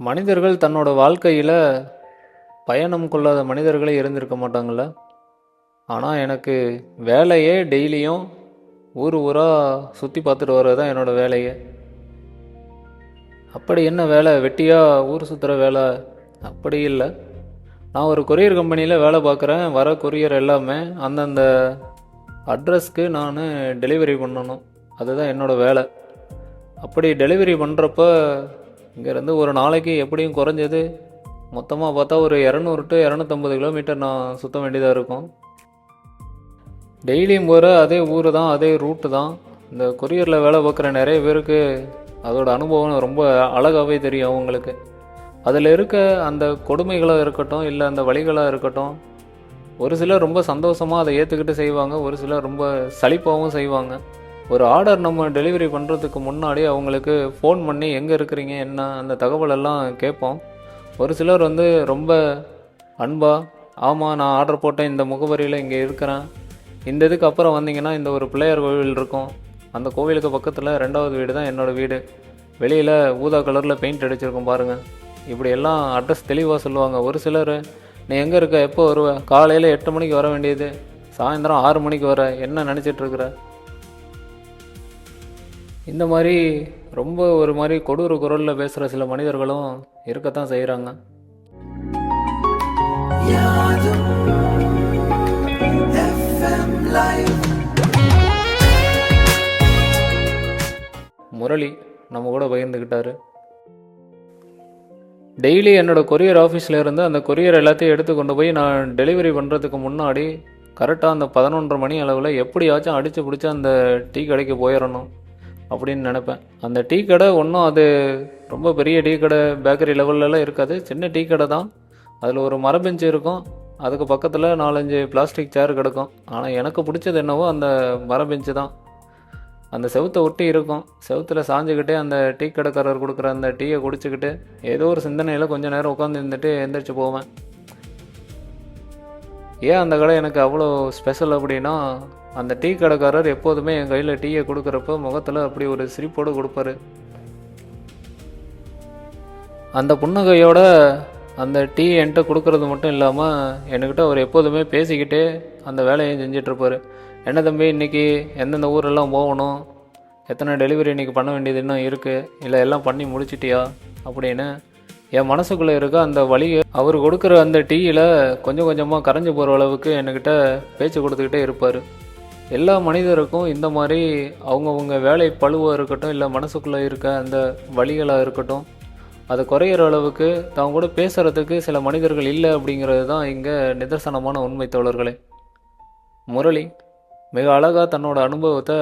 மனிதர்கள் தன்னோட வாழ்க்கையில் பயணம் கொள்ளாத மனிதர்களே இருந்திருக்க மாட்டாங்கள்ல. ஆனால் எனக்கு வேலையே டெய்லியும் ஊர் ஊராக சுற்றி பார்த்துட்டு வர்றது தான் என்னோடய வேலையே. அப்படி என்ன வேலை, வெட்டியாக ஊர் சுற்றுற வேலை அப்படி இல்லை. நான் ஒரு கொரியர் கம்பெனியில் வேலை பார்க்குறேன். வர கொரியர் எல்லாமே அந்தந்த அட்ரஸ்க்கு நான் டெலிவரி பண்ணணும். அதுதான் என்னோடய வேலை. அப்படி டெலிவரி பண்ணுறப்ப இங்கேருந்து ஒரு நாளைக்கு எப்படியும் குறைஞ்சது மொத்தமாக பார்த்தா ஒரு 200 to 250 கிலோமீட்டர் நான் சுற்ற வேண்டியதாக இருக்கும். டெய்லியும் போகிற அதே ஊர் தான், அதே ரூட்டு தான். இந்த கொரியரில் வேலை பார்க்குற நிறைய பேருக்கு அதோட அனுபவம் ரொம்ப அழகாகவே தெரியும் அவங்களுக்கு. அதில் இருக்க அந்த கொடுமைகளாக இருக்கட்டும், இல்லை அந்த வழிகளாக இருக்கட்டும், ஒரு சிலர் ரொம்ப சந்தோஷமாக அதை ஏற்றுக்கிட்டு செய்வாங்க, ஒரு சிலர் ரொம்ப சலிப்பாகவும் செய்வாங்க. ஒரு ஆர்டர் நம்ம டெலிவரி பண்ணுறதுக்கு முன்னாடி அவங்களுக்கு ஃபோன் பண்ணி எங்கே இருக்கிறீங்க என்ன அந்த தகவலெல்லாம் கேட்போம். ஒரு சிலர் ரொம்ப அன்பாக, ஆமாம் நான் ஆர்டர் போட்டேன், இந்த முகவரியில் இங்கே இருக்கிறேன், இந்த இதுக்கு அப்புறம் வந்தீங்கன்னா இந்த ஒரு பிள்ளையார் கோவில் இருக்கும், அந்த கோவிலுக்கு பக்கத்தில் 2வது வீடு தான் என்னோடய வீடு, வெளியில் ஊதா கலரில் பெயிண்ட் அடிச்சிருக்கோம் பாருங்கள், இப்படியெல்லாம் அட்ரஸ் தெளிவாக சொல்லுவாங்க. ஒரு சிலர் நீ எங்கே இருக்க, எப்போ வருவ, காலையில் 8 மணிக்கு வர வேண்டியது சாயந்தரம் 6 மணிக்கு வர, என்ன நினச்சிட்ருக்குற, இந்த மாதிரி ரொம்ப ஒரு மாதிரி கொடூர குரலில் பேசுகிற சில மனிதர்களும் இருக்கத்தான் செய்கிறாங்க. முரளி நம்ம கூட பகிர்ந்துக்கிட்டாரு. டெய்லி என்னோடய கொரியர் ஆஃபீஸில் இருந்து அந்த கொரியர் எல்லாத்தையும் எடுத்து கொண்டு போய் நான் டெலிவரி பண்ணுறதுக்கு முன்னாடி கரெக்டாக அந்த 11:30 மணி அளவில் எப்படியாச்சும் அடித்து பிடிச்சி அந்த டீ கடைக்கு போயிடணும் அப்படின்னு நினப்பேன். அந்த டீ கடை ஒன்றும் அது ரொம்ப பெரிய டீ கடை பேக்கரி லெவல்லலாம் இருக்காது, சின்ன டீ கடை தான். அதில் ஒரு மரபெஞ்சு இருக்கும், அதுக்கு பக்கத்தில் 4-5 பிளாஸ்டிக் சேர் கிடக்கும். ஆனால் எனக்கு பிடிச்சது என்னவோ அந்த மரபெஞ்சு தான். அந்த செவுத்தை ஒட்டி இருக்கும், செவுத்தில் சாஞ்சிக்கிட்டே அந்த டீ கடைக்காரர் கொடுக்குற அந்த டீயை குடிச்சிக்கிட்டு ஏதோ ஒரு சிந்தனையில் கொஞ்சம் நேரம் உட்காந்து இருந்துட்டு எந்திரிச்சு போவேன். ஏன் அந்த கடை எனக்கு அவ்வளோ ஸ்பெஷல் அப்படின்னா, அந்த டீ கடைக்காரர் எப்போதுமே என் கையில் டீயை கொடுக்குறப்ப முகத்தில் அப்படி ஒரு சிரிப்போடு கொடுப்பாரு. அந்த புன்னகையோட அந்த டீ என்கிட்ட கொடுக்கறது மட்டும் இல்லாமல் என்கிட்ட அவர் எப்போதுமே பேசிக்கிட்டே அந்த வேலையை செஞ்சிட்ருப்பார். என்ன தம்பி, இன்றைக்கி எந்தெந்த ஊரெல்லாம் போகணும், எத்தனை டெலிவரி இன்றைக்கி பண்ண வேண்டியது இன்னும் இருக்குது, இல்லை எல்லாம் பண்ணி முடிச்சிட்டியா அப்படின்னு என் மனசுக்குள்ளே இருக்க அந்த வழியை அவர் கொடுக்குற அந்த டீயில் கொஞ்சம் கொஞ்சமாக கரைஞ்சி போகிற அளவுக்கு என்கிட்ட பேச்சு கொடுத்துக்கிட்டே இருப்பார். எல்லா மனிதருக்கும் இந்த மாதிரி அவங்கவுங்க வேலை பழுவாக இருக்கட்டும், இல்லை மனசுக்குள்ளே இருக்க அந்த வழிகளாக இருக்கட்டும், அது குறையிற அளவுக்கு தான் கூட பேசுகிறதுக்கு சில மனிதர்கள் இல்லை அப்படிங்கிறது தான் இங்கே நிதர்சனமான உண்மை தோழர்களே. முரளி மிக அழகாக தன்னோட அனுபவத்தை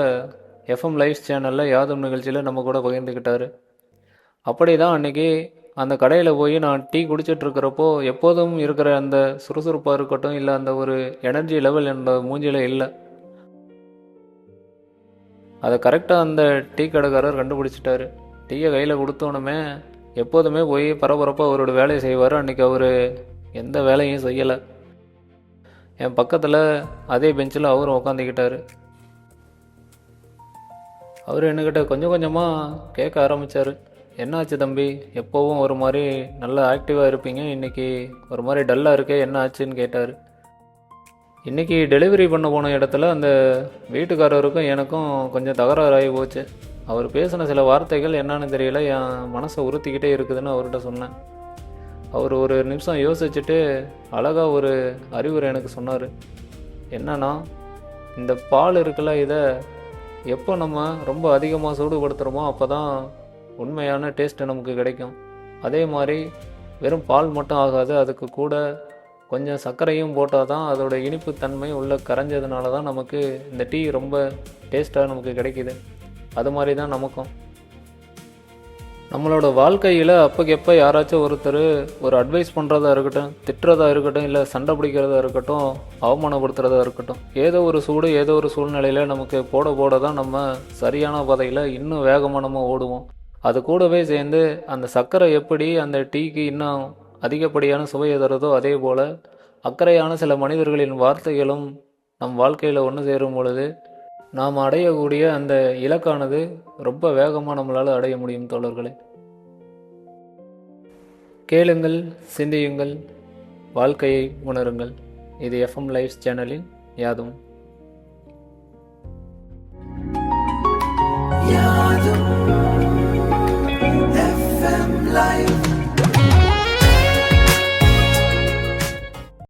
எஃப்எம் லைவ் சேனலில் யாதும் நிகழ்ச்சியில் நம்ம கூட பகிர்ந்துக்கிட்டார். அப்படி தான் அன்றைக்கி அந்த கடையில் போய் நான் டீ குடிச்சிட்ருக்கிறப்போ எப்போதும் இருக்கிற அந்த சுறுசுறுப்பாக இருக்கட்டும், இல்லை அந்த ஒரு எனர்ஜி லெவல் என்னோட மூஞ்சியில் இல்லை. அதை கரெக்டாக அந்த டீ கடைக்காரர் கண்டுபிடிச்சிட்டாரு. டீயை கையில் கொடுத்தோன்னுமே எப்போதுமே போய் பரபரப்பாக அவரோட வேலையை செய்வார். அன்றைக்கி அவர் எந்த வேலையும் செய்யலை. என் பக்கத்தில் அதே பெஞ்சில் அவரும் உக்காந்துக்கிட்டார். அவர் என்கிட்ட கொஞ்சம் கொஞ்சமாக கேட்க ஆரம்பித்தார். என்னாச்சு தம்பி, எப்போவும் ஒரு மாதிரி நல்லா ஆக்டிவாக இருப்பீங்க, இன்றைக்கி ஒரு மாதிரி டல்லாக இருக்கே, என்ன ஆச்சுன்னு கேட்டார். இன்றைக்கி டெலிவரி பண்ண போன இடத்துல அந்த வீட்டுக்காரருக்கும் எனக்கும் கொஞ்சம் தகராறாகி போச்சு. அவர் பேசின சில வார்த்தைகள் என்னன்னு தெரியல, என் மனசை உறுத்திக்கிட்டே இருக்குதுன்னு அவர்கிட்ட சொன்னேன். அவர் ஒரு நிமிஷம் யோசிச்சுட்டு அழகாக ஒரு அறிவுரை எனக்கு சொன்னார். என்னன்னா, இந்த பால் இருக்குல்ல, இதை எப்போ நம்ம ரொம்ப அதிகமாக சூடுபடுத்துகிறோமோ அப்போ தான் உண்மையான டேஸ்ட்டு நமக்கு கிடைக்கும். அதே மாதிரி வெறும் பால் மட்டும் ஆகாது, அதுக்கு கூட கொஞ்சம் சர்க்கரையும் போட்டால் தான் அதோட இனிப்பு தன்மை உள்ளே கரைஞ்சதுனால தான் நமக்கு இந்த டீ ரொம்ப டேஸ்ட்டாக நமக்கு கிடைக்கிது. அது மாதிரி தான் நமக்கும் நம்மளோட வாழ்க்கையில் அப்போக்கப்போ யாராச்சும் ஒருத்தர் ஒரு அட்வைஸ் பண்ணுறதா இருக்கட்டும், திட்டுறதா இருக்கட்டும், இல்லை சண்டை பிடிக்கிறதா இருக்கட்டும், அவமானப்படுத்துகிறதா இருக்கட்டும், ஏதோ ஒரு சூடு ஏதோ ஒரு சூழ்நிலையில் நமக்கு போட போட தான் நம்ம சரியான பாதையில் இன்னும் வேகமாக நம்ம ஓடுவோம். அது கூடவே சேர்ந்து அந்த சர்க்கரை எப்படி அந்த டீக்கு இன்னும் அதிகப்படியான சுவையை தருதோ, அதே போல் அக்கறையான சில மனிதர்களின் வார்த்தைகளும் நம் வாழ்க்கையில் ஒன்று சேரும் பொழுது நாம் அடையக்கூடிய அந்த இலக்கானது ரொம்ப வேகமாக நம்மளால் அடைய முடியும் தோழர்களே. கேளுங்கள், சிந்தியுங்கள், வாழ்க்கையை உணருங்கள். இது எஃப்எம் லைவ்ஸ் சேனலின் யாதும் யாதும்